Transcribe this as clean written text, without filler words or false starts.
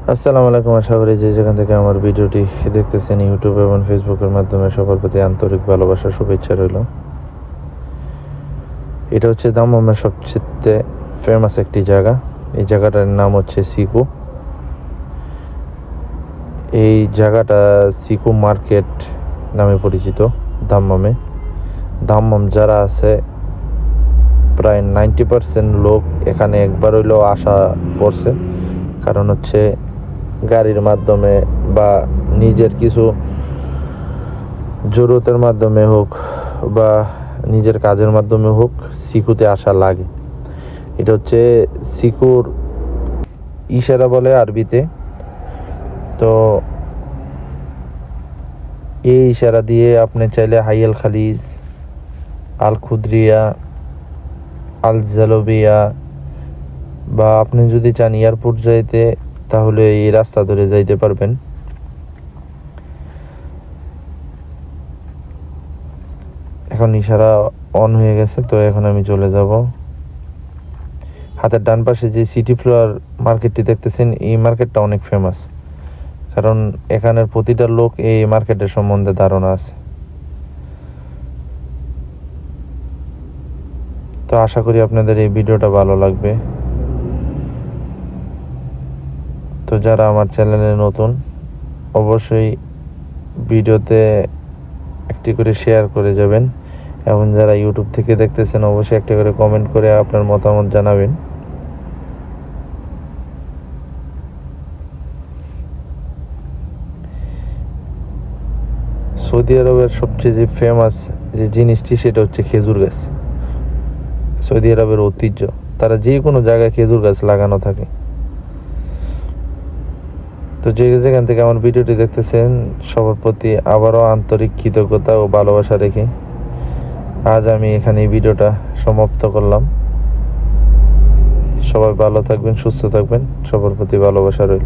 আসসালামু আলাইকুম। আশা করি যে যেখান থেকে আমার ভিডিওটি দেখতেছেন ইউটিউব এবং ফেসবুকের মাধ্যমে সবার প্রতি আন্তরিক ভালোবাসা শুভেচ্ছা রইল। এটা হচ্ছে দাম্মামের সবচেয়ে ফেমাস একটি জায়গা। এই জায়গাটার নাম হচ্ছে সিকু। এই জায়গাটা সিকু মার্কেট নামে পরিচিত দাম্মামে। দাম্মাম যারা আছে প্রায় 90% লোক এখানে একবার হইলেও আসা পড়ছে। কারণ হচ্ছে গাড়ির মাধ্যমে বা নিজের কিছু জরুরতের মাধ্যমে হোক বা নিজের কাজের মাধ্যমে হোক সিকুতে আসা লাগে। এটা হচ্ছে সিকুর ইশারা বলে আরবিতে। তো এই ইশারা দিয়ে আপনি চাইলে হাইয়াল খালিজ, আল খুদ্রিয়া, আল জালবিয়া বা আপনি যদি চান এয়ারপোর্ট যাইতে তাহলে এই রাস্তা ধরে যাইতে পারবেন। এখন ইশারা অন হয়ে গেছে, তো এখন আমি চলে যাব। হাতের ডান পাশে যে সিটি ফ্লাওয়ার মার্কেটটি দেখতেছেন, এই মার্কেটটা অনেক ফেমাস, কারণ এখানের প্রতিটা লোক এই মার্কেটের সম্বন্ধে ধারণা আছে। তো আশা করি আপনাদের এই ভিডিওটা ভালো লাগবে। তো যারা আমার চ্যানেলে নতুন, অবশ্যই ভিডিওতে একটি করে শেয়ার করে যাবেন, এবং যারা ইউটিউব থেকে দেখতেছেন অবশ্যই একটি করে কমেন্ট করে আপনার মতামত জানাবেন। সৌদি আরবের সবচেয়ে যে ফেমাস যে জিনিসটি সেটা হচ্ছে খেজুর গাছ। সৌদি আরবের ঐতিহ্য, তারা যে কোনো জায়গায় খেজুর গাছ লাগানো থাকে। তো যে যেখান থেকে আমার ভিডিওটি দেখতেছেন সবার প্রতি আবারও আন্তরিক কৃতজ্ঞতা ও ভালোবাসা রেখে আজ আমি এখানে এই ভিডিওটা সমাপ্ত করলাম। সবাই ভালো থাকবেন, সুস্থ থাকবেন, সবার প্রতি ভালোবাসা রইল।